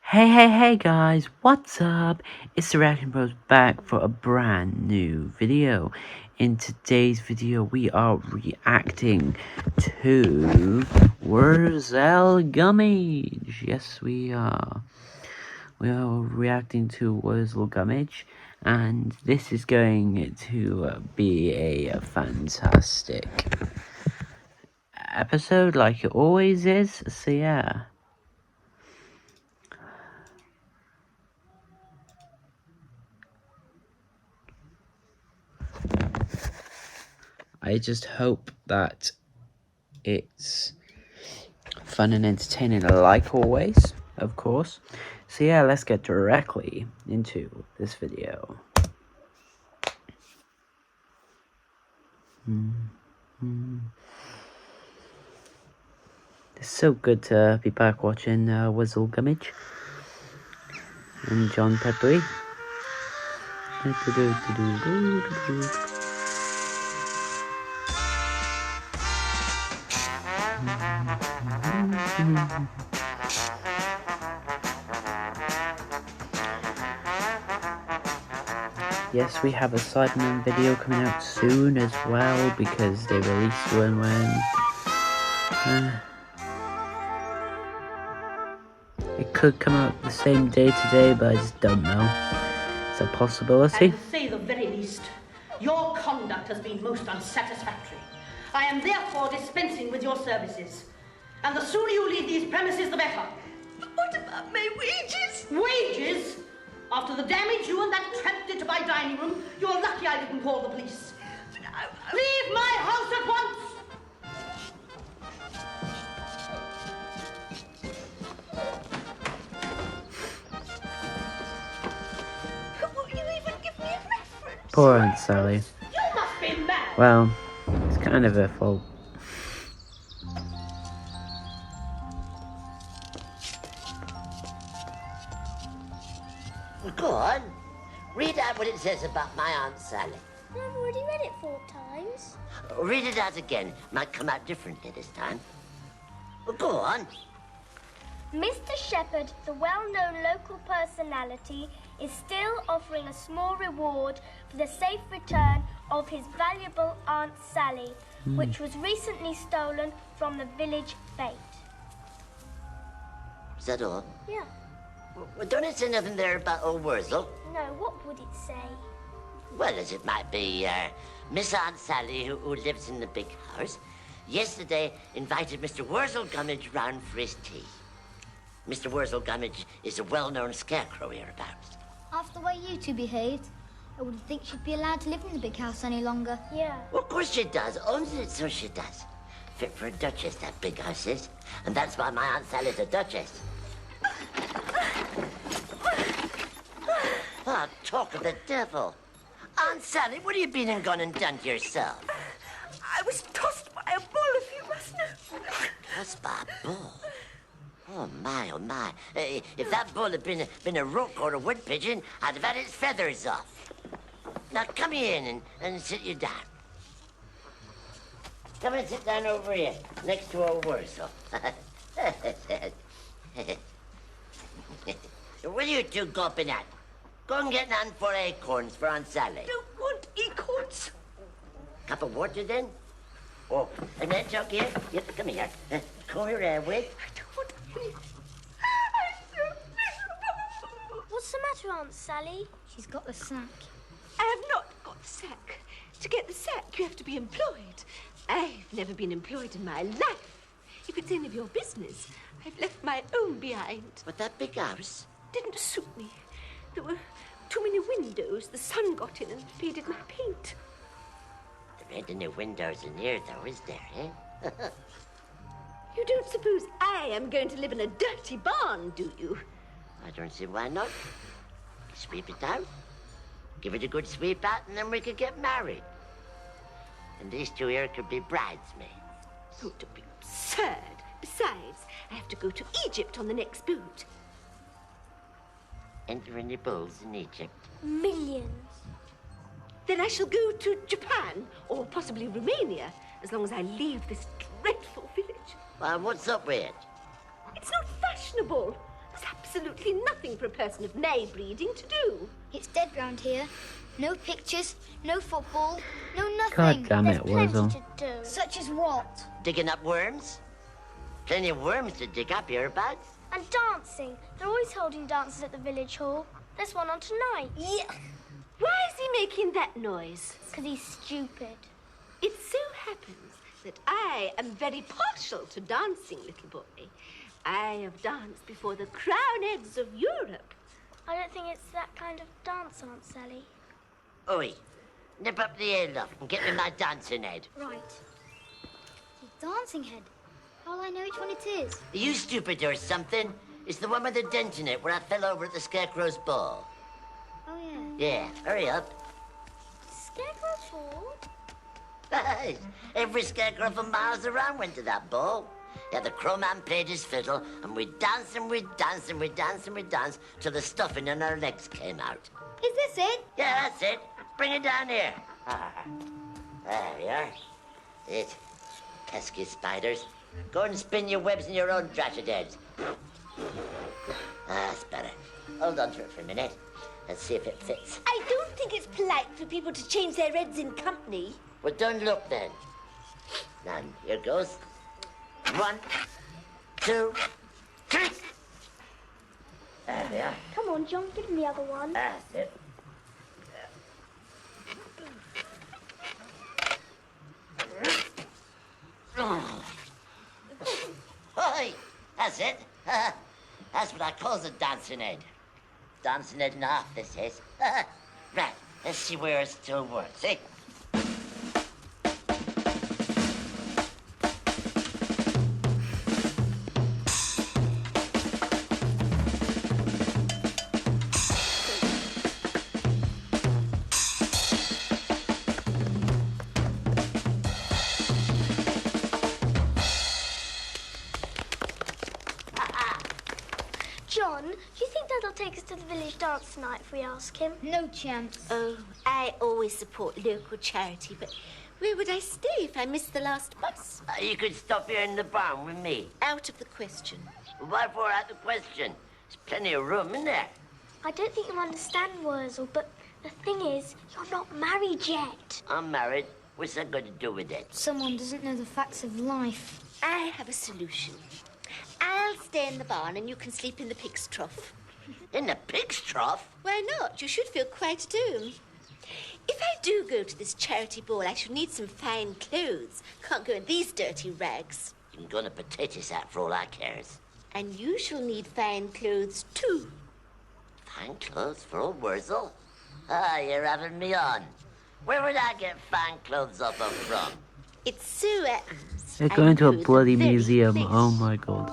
Hey guys, what's up? It's the Reaction Bros back for a brand new video. In today's video, we are reacting to wurzel gummidge. Yes, we are. We are reacting to wurzel gummidge, and this is going to be a fantastic episode, like it always is. So yeah. I just hope that it's fun and entertaining, like always, of course. So yeah, let's get directly into this video. It's so good to be back watching Wurzel Gummidge and John Peppery. Yes, we have a Sidemen video coming out soon as well, because they released one when it could come out the same day today, but I just don't know. It's a possibility. And to say the very least, your conduct has been most unsatisfactory. I am therefore dispensing with your services. And the sooner you leave these premises, the better. But what about my wages? Wages? After the damage you and that tramp did to my dining room, you're lucky I didn't call the police. Leave my house at once! Won't you even give me a reference? Poor Aunt Sally. You must be mad! Well, it's kind of her fault. Go on. Read out what it says about my Aunt Sally. I've already read it 4 times. Read it out again. Might come out differently this time. Go on. Mr. Shepherd, the well-known local personality, is still offering a small reward for the safe return of his valuable Aunt Sally, which was recently stolen from the village fete. Is that all? Yeah. Well, don't it say nothing there about old Wurzel? No, what would it say? Well, as it might be, Miss Aunt Sally, who lives in the big house, yesterday invited Mr. Wurzel Gummidge round for his tea. Mr. Wurzel Gummidge is a well-known scarecrow hereabouts. After the way you two behaved, I wouldn't think she'd be allowed to live in the big house any longer. Yeah. Well, of course she does. Owns it, so she does. Fit for a duchess, that big house is. And that's why my Aunt Sally's a duchess. Oh, talk of the devil. Aunt Sally, what have you been and gone and done to yourself? I was tossed by a bull, if you must know. Tossed by a bull? Oh, my, oh, my. If that bull had been a rook or a wood pigeon, I'd have had its feathers off. Now, come in and sit you down. Come and sit down over here, next to old Wurzel. What are you two gawping at? Go and get none for acorns for Aunt Sally. Don't want acorns. Cup of water, then? Oh, and that jug here? Yep, come here. Comb your hair with. I don't want any. I'm so miserable. What's the matter, Aunt Sally? She's got the sack. I have not got the sack. To get the sack, you have to be employed. I've never been employed in my life. If it's any of your business, I've left my own behind. But that big house? Didn't suit me. There were too many windows. The sun got in and faded my paint. There ain't any windows in here, though, is there, eh? You don't suppose I am going to live in a dirty barn, do you? I don't see why not. Sweep it out. Give it a good sweep out, and then we could get married. And these two here could be bridesmaids. Oh, don't be absurd. Besides, I have to go to Egypt on the next boat. Enter any bulls in Egypt? Millions. Then I shall go to Japan, or possibly Romania, as long as I leave this dreadful village. Well, what's up with it? It's not fashionable. There's absolutely nothing for a person of May breeding to do. It's dead round here. No pictures, no football, no nothing. God damn There's it, plenty Wurzel. to do. Such as what? Digging up worms? Plenty of worms to dig up hereabouts. And dancing. They're always holding dances at the village hall. There's one on tonight. Yeah. Why is he making that noise? Because he's stupid. It so happens that I am very partial to dancing, little boy. I have danced before the crown heads of Europe. I don't think it's that kind of dance, Aunt Sally. Oi, nip up the hayloft and get me my dancing head. Right. The dancing head. How'll I know which one it is? Are you stupid or something? It's the one with the dent in it where I fell over at the Scarecrow's ball. Oh, yeah. Yeah, hurry up. Scarecrow's hall? Every scarecrow for miles around went to that ball. Yeah, the crow man played his fiddle, and we'd dance and we'd dance and we'd dance and we'd dance till the stuffing in our legs came out. Is this it? Yeah, that's it. Bring it down here. There we are. It. Pesky spiders. Go and spin your webs in your own dratted heads. That's better. Hold on to it for a minute. Let's see if it fits. I don't think it's polite for people to change their heads in company. Well, don't look then. Now, here goes. 1, 2, 3. There we are. Come on, John, give him the other one. That's it. Oi, that's it. That's what I call a dancing head. Dancing head and a half, this is. Right, let's see where it still works, eh? John, do you think Dad'll take us to the village dance tonight if we ask him? No chance. Oh, I always support local charity, but where would I stay if I missed the last bus? You could stop here in the barn with me. Out of the question. Why for out the question? There's plenty of room in there. I don't think you understand, Wurzel, but the thing is, you're not married yet. I'm married. What's that got to do with it? Someone doesn't know the facts of life. I have a solution. I'll stay in the barn and you can sleep in the pig's trough. In the pig's trough? Why not? You should feel quite at home. If I do go to this charity ball, I shall need some fine clothes. Can't go in these dirty rags. You can go in a potato sack for all I cares. And you shall need fine clothes too. Fine clothes for old Wurzel? Ah, you're having me on. Where would I get fine clothes off of from? It's so happens. They're going to a I know the bloody very museum. place. Oh my god.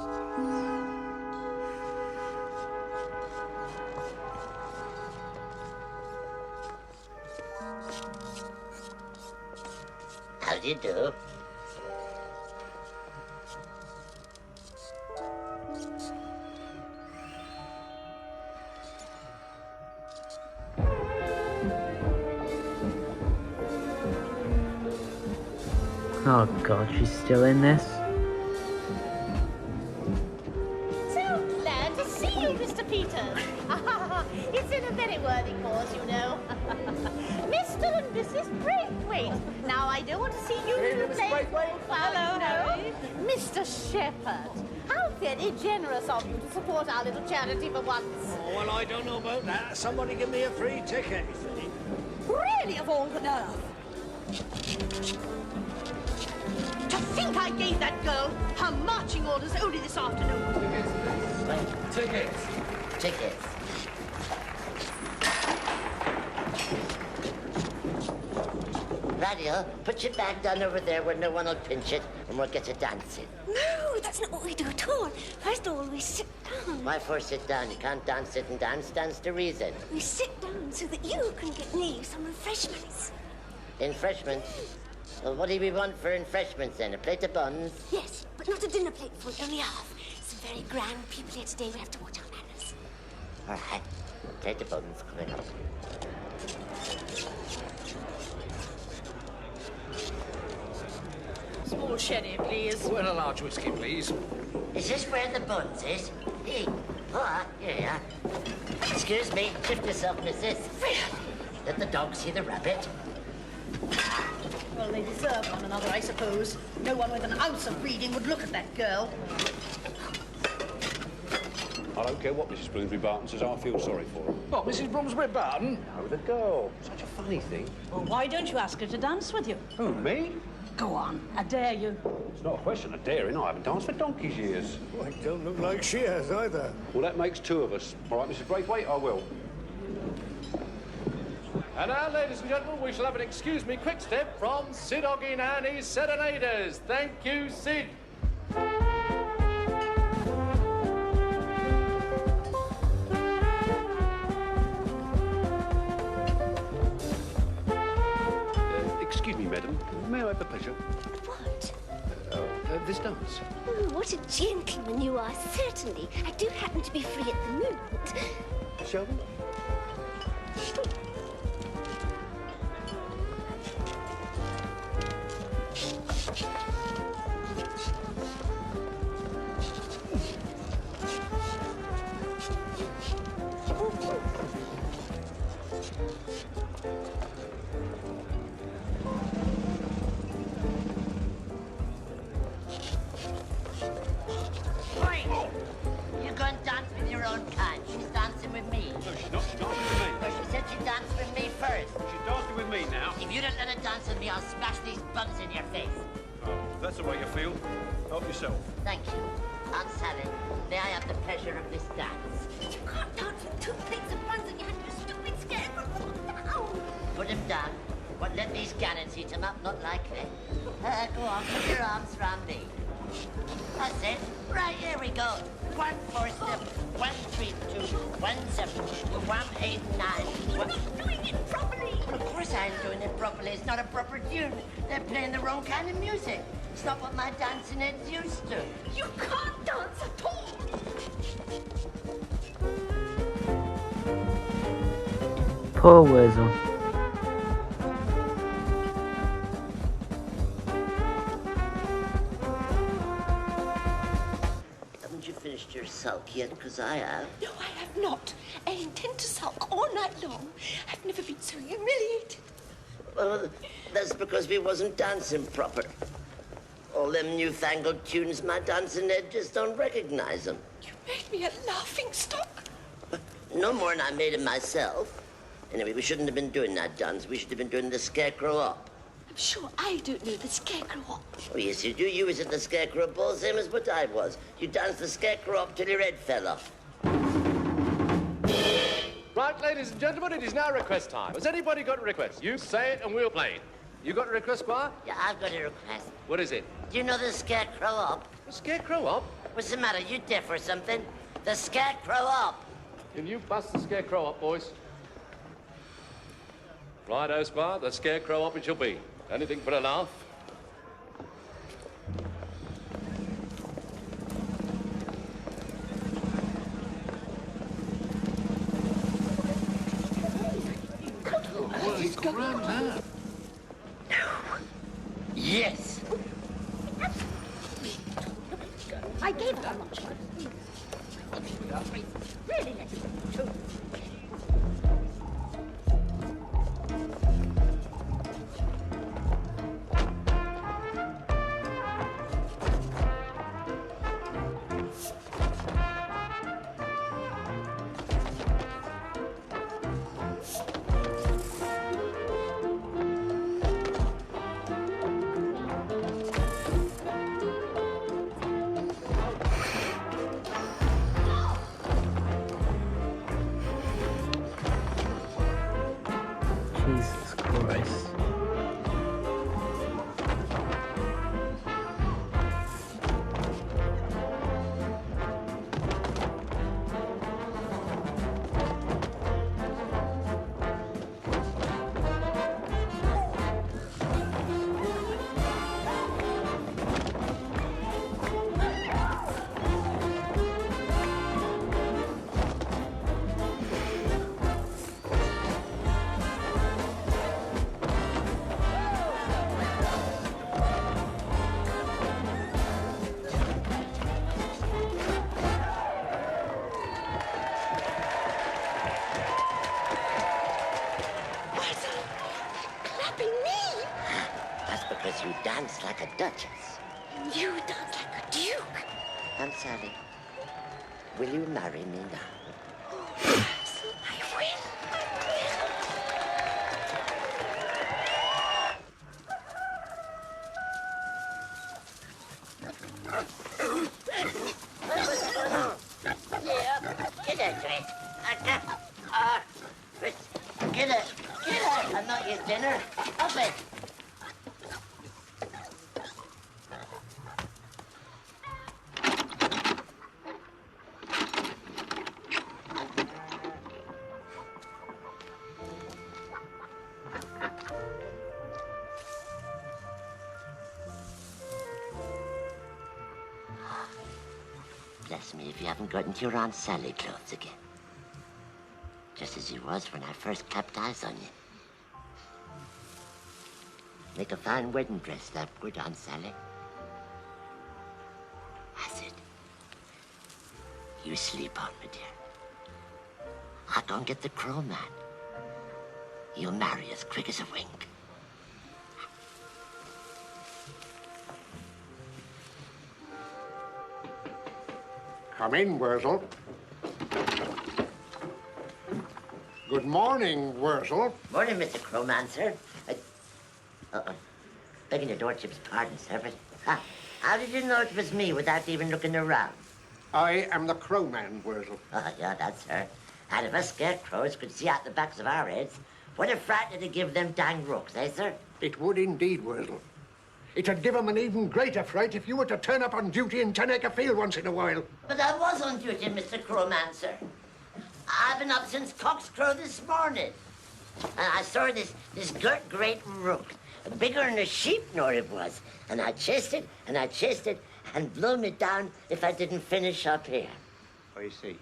How do you do? Oh god, she's still in this? So glad to see you, Mr. Peters. It's in a very worthy cause, you know. Mr. and Mrs. Braithwaite. Now, I don't want to see you two playing Hello, Harry. Mr. Shepherd. How very generous of you to support our little charity for once. Oh, well, I don't know about that. Somebody give me a free ticket, you think? Really, of all the nerve. To think I gave that girl her marching orders only this afternoon. Tickets. Tickets. Radio, put your bag down over there where no one will pinch it, and we'll get to dancing. No, that's not what we do at all. First of all, we sit down. Why for sit down? You can't dance sitting down. Stands to reason. We sit down so that you can get me some refreshments. Refreshments? Well, what do we want for refreshments then? A plate of buns? Yes, but not a dinner plate full, only half. Some very grand people here today. We have to watch our manners. All right. Plate of buns coming up. Small sherry, please. Well, a large whiskey, please. Is this where the buns is? Hey, Oh, yeah. Excuse me. Shift yourself, missus. Let the dog see the rabbit. Well, they deserve one another, I suppose. No one with an ounce of breeding would look at that girl. I don't care what Mrs. Bloomsbury Barton says, I feel sorry for her. What, Mrs. Bloomsbury Barton? No, the girl. Such a funny thing. Well, why don't you ask her to dance with you? Who, me? Go on, I dare you. It's not a question of daring. I haven't danced for donkey's years. Well, it don't look like she has either. Well, that makes two of us. All right, Mrs. Braithwaite, I will. And now, ladies and gentlemen, we shall have an excuse me quick step from Sid Oggy and his Serenaders. Thank you, Sid. Excuse me, madam. May I have the pleasure? What? This dance. Oh, what a gentleman you are, certainly. I do happen to be free at the moment. Shall we? Oi! You go and dance with your own kind. She's dancing with me. No, she's not. She's dancing with me. Well, she said she'd dance with me first. She's dancing with me now. If you don't let her dance with me, I'll smash these bugs in your face. Oh, if that's the way you feel. Help yourself. Thank you. Aunt Sally, may I have the pleasure of this dance? You can't dance with 2 plates of buns in your hand, you stupid scarecrow. Ow! Put him down. What, let these gannets eat him up? Not likely. Go on, put your arms round me. That's it. Right, here we go. 1 4 step, 1 3 2, 1 7, 1 8 9. You're not doing it properly. Well, of course I am doing it properly. It's not a proper tune. They're playing the wrong kind of music. It's not what my dancing head's used to. You can't dance at all. Poor Wurzel. Haven't you finished your sulk yet? Because I have. No, I have not. I intend to sulk all night long. I've never been so humiliated. Well, that's because we wasn't dancing proper. All them newfangled tunes, my dancing head just don't recognize them. You made me a laughing stock. No more than I made it myself. Anyway, we shouldn't have been doing that dance. We should have been doing the Scarecrow Hop. I'm sure I don't know the Scarecrow Hop. Oh, yes, you do. You was at the Scarecrow Ball, same as what I was. You danced the Scarecrow Hop till your head fell off. Right, ladies and gentlemen, it is now request time. Has anybody got a request? You say it and we'll play it. You got a request, Squire? Yeah, I've got a request. What is it? Do you know the Scarecrow Hop? The Scarecrow Hop? What's the matter? You deaf or something? The Scarecrow Hop. Can you bust the Scarecrow Hop, boys? Righto, Squire, the Scarecrow Hop it shall be. Anything but a laugh. Yes. I gave her much. Really, let it go. you dance like a duchess. You dance like a duke. Aunt Sally, will you marry me now? I will. Yeah, get it, Chris. Chris, get it. I'm not your dinner. Up it. Bless me if you haven't got into your Aunt Sally clothes again. Just as you was when I first clapped eyes on you. Make a fine wedding dress, that would, Aunt Sally. That's it. You sleep on me, dear. I'll go and get the crow man. You'll marry as quick as a wink. Come in, Wurzel. Good morning, Wurzel. Morning, Mr. Crowman, sir. Begging your lordship's pardon, sir, but how did you know it was me without even looking around? I am the crowman, Wurzel. Oh, yeah, that's her. And if us scarecrows could see out the backs of our heads, what a fright it'd give them dang rooks, eh, sir? It would indeed, Wurzel. It'd give 'em an even greater fright if you were to turn up on duty in 10 Acre Field once in a while. But I was on duty, Mr. Crowman, sir. I've been up since cock's crow this morning. And I saw this great rook, bigger than a sheep, nor it was. And I chased it, and blew me down if I didn't finish up here. I see.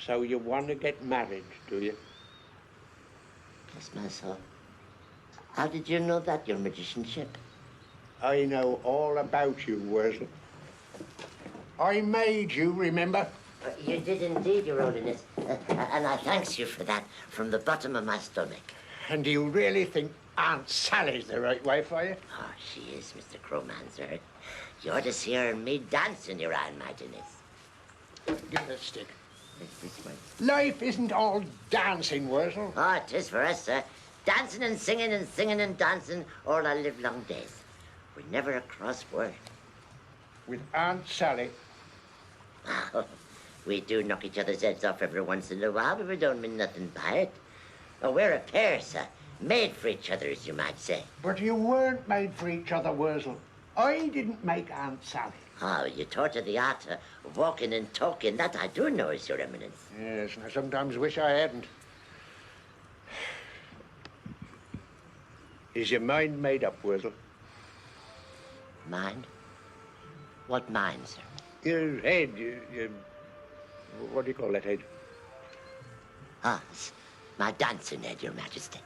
So you want to get married, do you? Bless my soul. How did you know that, your magicianship? I know all about you, Wurzel. I made you, remember? You did indeed, Your Holiness. And I thanks you for that from the bottom of my stomach. And do you really think Aunt Sally's the right wife for you? Oh, she is, Mr. Crowman, sir. You ought to see her and me dancing, Your Almightiness. Give me a stick. This way. Life isn't all dancing, Wurzel. Oh, it is for us, sir. Dancing and singing and dancing all our livelong days. We never a cross word. With Aunt Sally. We do knock each other's heads off every once in a while, but we don't mean nothing by it. Oh, we're a pair, sir. Made for each other, as you might say. But you weren't made for each other, Wurzel. I didn't make Aunt Sally. Oh, you taught her the art of walking and talking. That I do know, Your Eminence. Yes, and I sometimes wish I hadn't. Is your mind made up, Wurzel? Mind? What mind, sir? Your head, your what do you call that head? Ah, it's my dancing head, Your Majesty.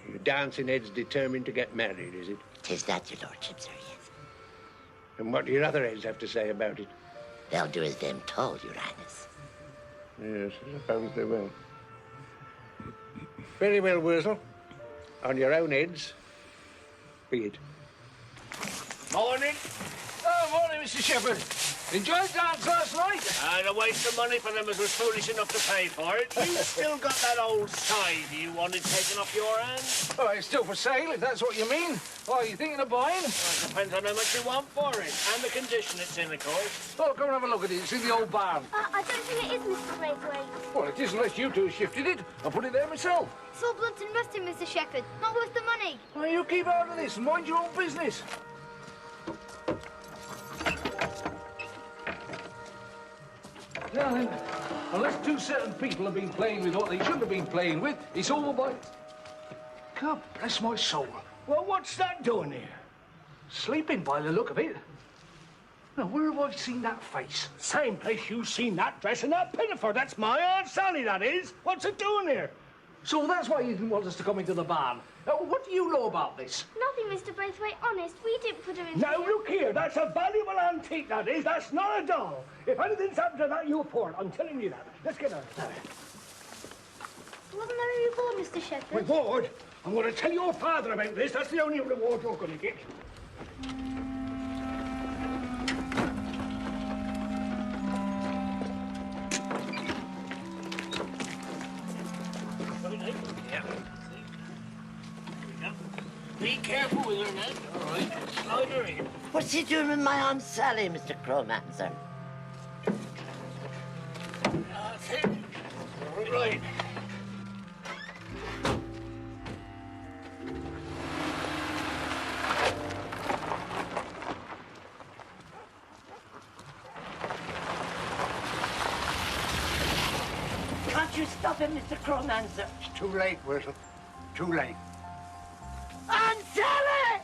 Your dancing head's determined to get married, is it? 'Tis that, Your Lordship, sir, yes. And what do your other heads have to say about it? They'll do as them told, Your Highness. Yes, I suppose they will. Very well, Wurzel. On your own heads, be it. Morning. Oh, morning, Mr. Shepherd. Enjoyed dance last night? And a waste of money for them as was foolish enough to pay for it. You still got that old scythe you wanted taken off your hands? Oh, it's still for sale, if that's what you mean. What are you thinking of buying? Well, it depends on how much you want for it, and the condition it's in, of course. Oh, come and have a look at it. It's in the old barn. I don't think it is, Mr. Braithwaite. Well, it is unless you two shifted it. I'll put it there myself. It's all blunt and rusty, Mr. Shepherd. Not worth the money. Well, you keep out of this and mind your own business. Now then, unless two certain people have been playing with what they shouldn't have been playing with, it's all by... God bless my soul. Well, what's that doing here? Sleeping by the look of it. Now, where have I seen that face? Same place you seen that dress and that pinafore. That's my Aunt Sally, that is. What's it doing here? So that's why you didn't want us to come into the barn. What do you know about this? Nothing, Mr. Braithwaite. Honest, we didn't put her in Now, here. look here. That's a valuable antique, that is. That's not a doll. If anything's happened to that, you're poor. I'm telling you that. Let's get her. Wasn't there a reward, Mr. Shepherd? Reward? I'm going to tell your father about this. That's the only reward you're going to get. Be careful with her, man. All right, slide her in. What's he doing with my Aunt Sally, Mr. Crowmancer? That's it. All right. Can't you stop him, Mr. Crowmancer? It's too late, Wurzel. Too late. Aunt Sally!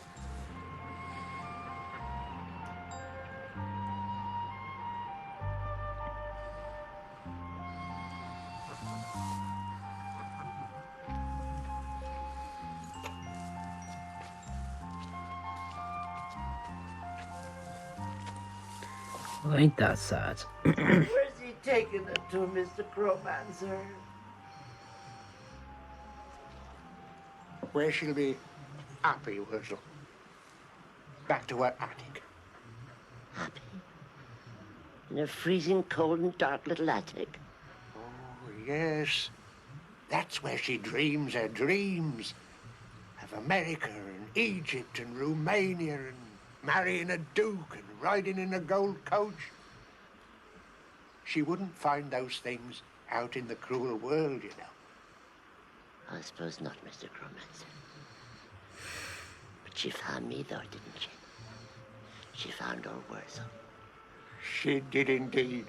Well, ain't that sad? Where's he taking it to, Mr. Crowmancer? Where she'll be happy, Wurzel. Back to her attic. Happy? In a freezing cold and dark little attic? Oh, yes. That's where she dreams her dreams. Of America and Egypt and Romania and marrying a duke and riding in a gold coach. She wouldn't find those things out in the cruel world, you know. I suppose not, Mr. Crowmancer. But she found me, though, didn't she? She found old Wurzel. She did indeed.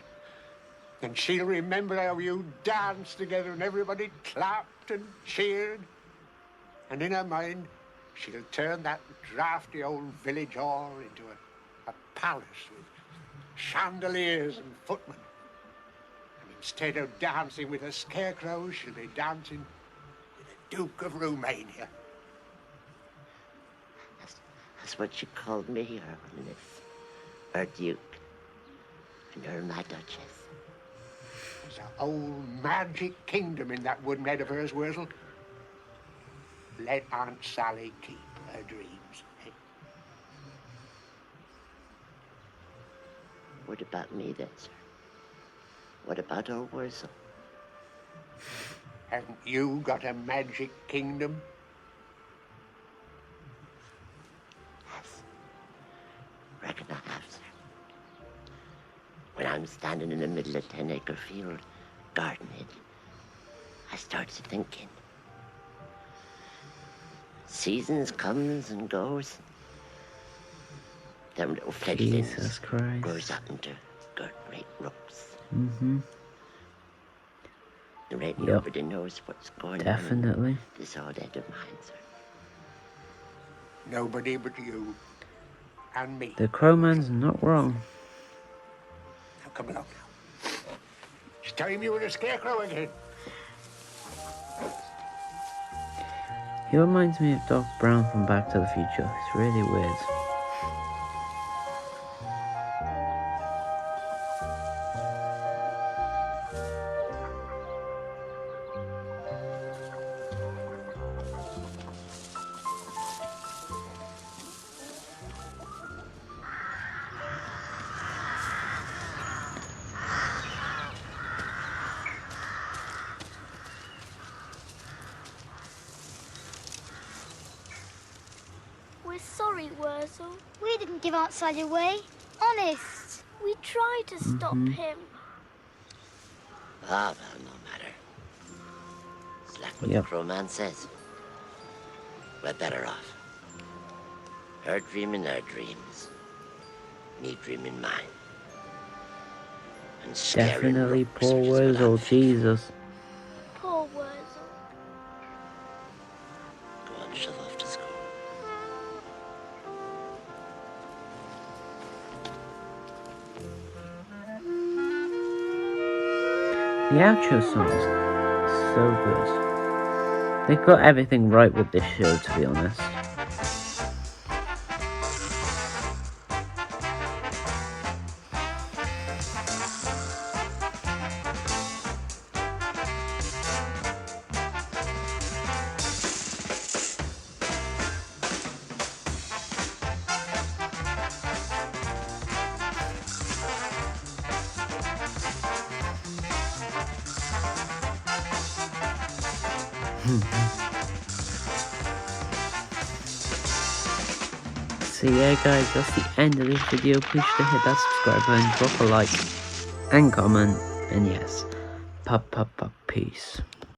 And she'll remember how you danced together and everybody clapped and cheered. And in her mind, she'll turn that drafty old village hall into a palace with chandeliers and footmen. And instead of dancing with a scarecrow, she'll be dancing with the Duke of Romania. That's what she called me, Her Holiness. Her Duke. And her my Duchess. There's a whole magic kingdom in that wooden head of hers, Wurzel. Let Aunt Sally keep her dreams. Eh? What about me then, sir? What about old Wurzel? Haven't you got a magic kingdom? Yes. Reckon I have, sir. When I'm standing in the middle of 10-acre field, gardening, I starts thinking. Seasons comes and goes. Them little fledglings Jesus Christ. grows up into great rooks. Mm-hmm. There ain't Yep. nobody knows what's going Definitely. on in this old head of mine, sir. Nobody but you and me. The Crowman's not wrong. Now come along now. It's time you were a scarecrow again. He reminds me of Doc Brown from Back to the Future. It's really weird. We're sorry, Wurzel. We didn't give Aunt Sally away. Honest. We tried to stop him. Ah, well, no matter. It's like what Yep. the Crowman says. We're better off. Her dreaming her dreams. Me dreaming mine. And scaring Definitely rooks, poor which is what Wurzel. I'm thinking. Jesus. Poor Wurzel. Go on, shove off to school. The outro song's so good. They got everything right with this show, to be honest. So yeah guys, that's the end of this video. Please sure to hit that subscribe button, drop a like and comment, and yes, peace.